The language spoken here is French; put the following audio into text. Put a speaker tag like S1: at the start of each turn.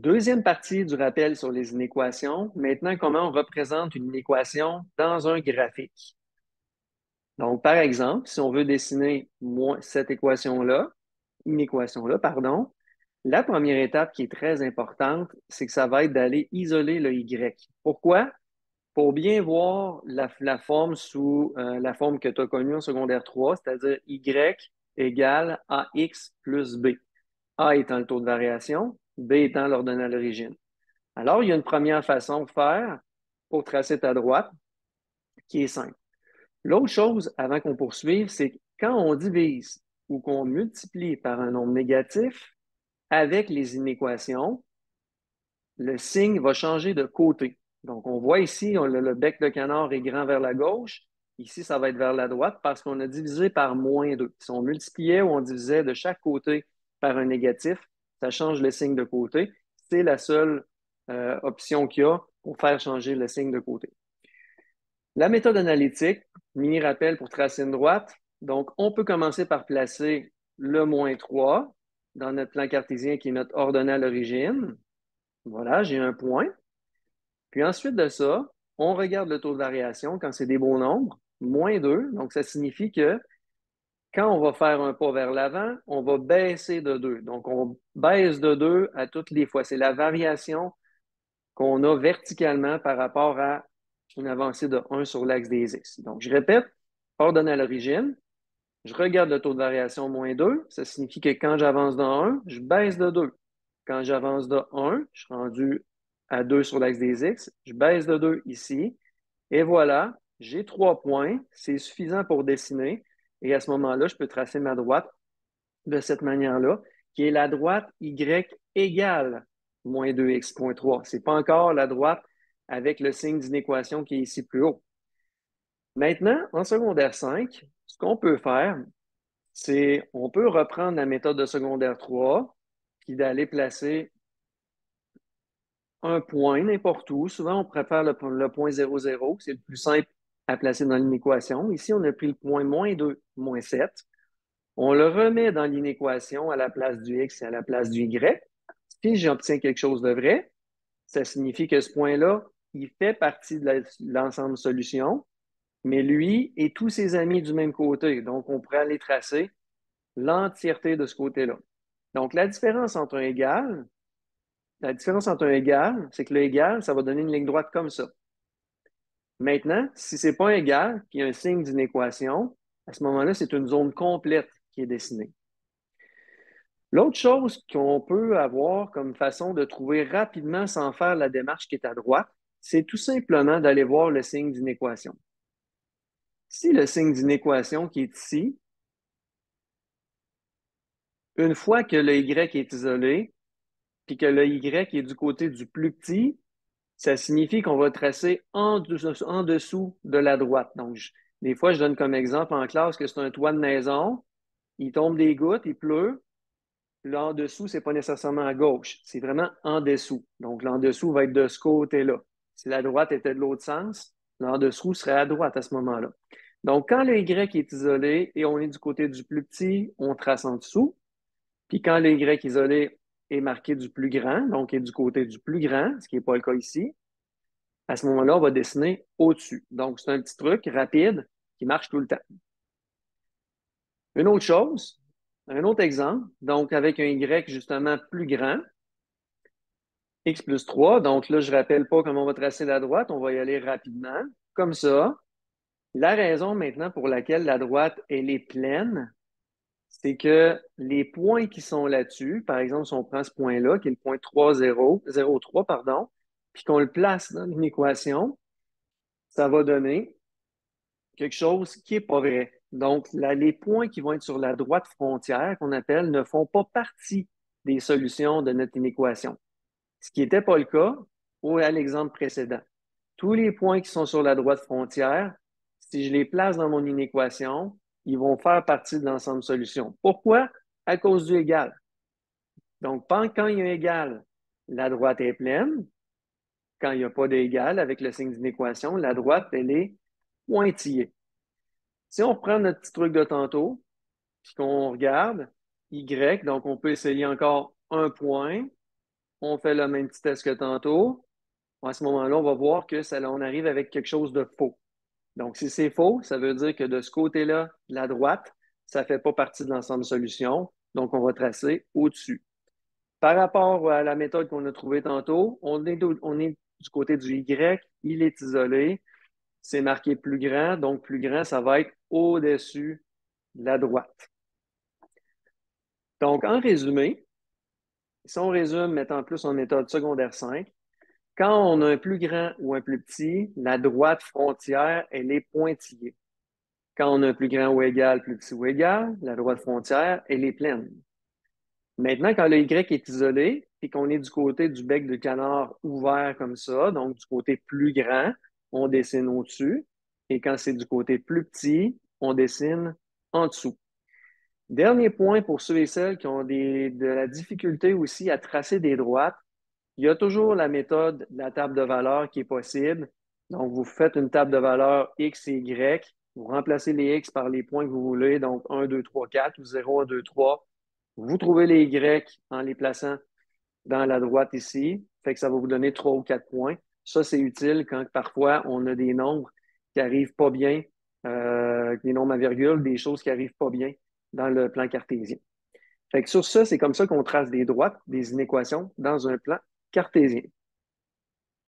S1: Deuxième partie du rappel sur les inéquations. Maintenant, comment on représente une inéquation dans un graphique. Donc, par exemple, si on veut dessiner cette inéquation-là, pardon, la première étape qui est très importante, c'est que ça va être d'aller isoler le Y. Pourquoi? Pour bien voir la forme sous la forme que tu as connue en secondaire 3, c'est-à-dire Y égale AX plus B. A étant le taux de variation, B étant l'ordonnée à l'origine. Alors, il y a une première façon de faire pour tracer ta droite qui est simple. L'autre chose, avant qu'on poursuive, c'est que quand on divise ou qu'on multiplie par un nombre négatif avec les inéquations, le signe va changer de côté. Donc, on voit ici, le bec de canard est grand vers la gauche. Ici, ça va être vers la droite parce qu'on a divisé par -2. Si on multipliait ou on divisait de chaque côté par un négatif, ça change le signe de côté. C'est la seule option qu'il y a pour faire changer le signe de côté. La méthode analytique, mini rappel pour tracer une droite. Donc, on peut commencer par placer le -3 dans notre plan cartésien qui est notre ordonnée à l'origine. Voilà, j'ai un point. Puis ensuite de ça, on regarde le taux de variation quand c'est des beaux nombres, -2. Donc, ça signifie que quand on va faire un pas vers l'avant, on va baisser de 2. Donc, on baisse de 2 à toutes les fois. C'est la variation qu'on a verticalement par rapport à une avancée de 1 sur l'axe des X. Donc, je répète, ordonnée à l'origine, je regarde le taux de variation -2. Ça signifie que quand j'avance de 1, je baisse de 2. Quand j'avance de 1, je suis rendu à 2 sur l'axe des X, je baisse de 2 ici. Et voilà, j'ai 3 points. C'est suffisant pour dessiner. Et à ce moment-là, je peux tracer ma droite de cette manière-là, qui est la droite Y égale -2x.3. Ce n'est pas encore la droite avec le signe d'inéquation qui est ici plus haut. Maintenant, en secondaire 5, ce qu'on peut faire, c'est on peut reprendre la méthode de secondaire 3, puis d'aller placer un point n'importe où. Souvent, on préfère le point 0,0, c'est le plus simple à placer dans l'inéquation. Ici, on a pris le point -2, -7. On le remet dans l'inéquation à la place du X et à la place du Y. Si j'obtiens quelque chose de vrai, ça signifie que ce point-là, il fait partie de l'ensemble solution, mais lui et tous ses amis du même côté. Donc, on pourrait aller tracer l'entièreté de ce côté-là. Donc, la différence entre un égal, c'est que le égal, ça va donner une ligne droite comme ça. Maintenant, si ce n'est pas un égal, puis il y a un signe d'inéquation, à ce moment-là, c'est une zone complète qui est dessinée. L'autre chose qu'on peut avoir comme façon de trouver rapidement sans faire la démarche qui est à droite, c'est tout simplement d'aller voir le signe d'inéquation. Si le signe d'inéquation qui est ici, une fois que le Y est isolé, puis que le Y est du côté du plus petit, ça signifie qu'on va tracer en dessous de la droite. Donc, des fois, je donne comme exemple en classe que c'est un toit de maison, il tombe des gouttes, il pleut. Là, en dessous, ce n'est pas nécessairement à gauche, c'est vraiment en dessous. Donc, l'en dessous va être de ce côté-là. Si la droite était de l'autre sens, l'en dessous serait à droite à ce moment-là. Donc, quand le Y est isolé et on est du côté du plus petit, on trace en dessous. Puis quand le Y isolé est marqué du plus grand, donc est du côté du plus grand, ce qui n'est pas le cas ici, à ce moment-là, on va dessiner au-dessus. Donc, c'est un petit truc rapide qui marche tout le temps. Une autre chose, un autre exemple, donc avec un Y justement plus grand, X plus 3. Donc là, je ne rappelle pas comment on va tracer la droite, on va y aller rapidement, comme ça. La raison maintenant pour laquelle la droite, elle est pleine, c'est que les points qui sont là-dessus, par exemple, si on prend ce point-là, qui est le point 0,3, pardon, puis qu'on le place dans une équation, ça va donner quelque chose qui n'est pas vrai. Donc, là, les points qui vont être sur la droite frontière, qu'on appelle, ne font pas partie des solutions de notre inéquation. Ce qui n'était pas le cas à l'exemple précédent. Tous les points qui sont sur la droite frontière, si je les place dans mon inéquation, ils vont faire partie de l'ensemble solution. Pourquoi? À cause du égal. Donc, quand il y a un égal, la droite est pleine. Quand il n'y a pas d'égal avec le signe d'inéquation, la droite, elle est pointillée. Si on reprend notre petit truc de tantôt, puis qu'on regarde Y, donc on peut essayer encore un point. on fait le même petit test que tantôt. À ce moment-là, on va voir que on arrive avec quelque chose de faux. Donc, si c'est faux, ça veut dire que de ce côté-là, de la droite, ça ne fait pas partie de l'ensemble solution. Donc, on va tracer au-dessus. Par rapport à la méthode qu'on a trouvée tantôt, on est du côté du Y, il est isolé, c'est marqué plus grand, donc plus grand, ça va être au-dessus de la droite. Donc, en résumé, si on résume mettant plus en méthode secondaire 5, quand on a un plus grand ou un plus petit, la droite frontière, elle est pointillée. Quand on a un plus grand ou égal, plus petit ou égal, la droite frontière, elle est pleine. Maintenant, quand le Y est isolé et qu'on est du côté du bec de canard ouvert comme ça, donc du côté plus grand, on dessine au-dessus. Et quand c'est du côté plus petit, on dessine en dessous. Dernier point pour ceux et celles qui ont de la difficulté aussi à tracer des droites, il y a toujours la méthode de la table de valeurs qui est possible. Donc, vous faites une table de valeurs X et Y, vous remplacez les X par les points que vous voulez, donc 1, 2, 3, 4 ou 0, 1, 2, 3. Vous trouvez les Y en les plaçant dans la droite ici, fait que ça va vous donner 3 ou 4 points. Ça, c'est utile quand parfois on a des nombres qui n'arrivent pas bien, des nombres à virgule, des choses qui n'arrivent pas bien dans le plan cartésien. Fait que sur ça, c'est comme ça qu'on trace des droites, des inéquations dans un plan cartésien.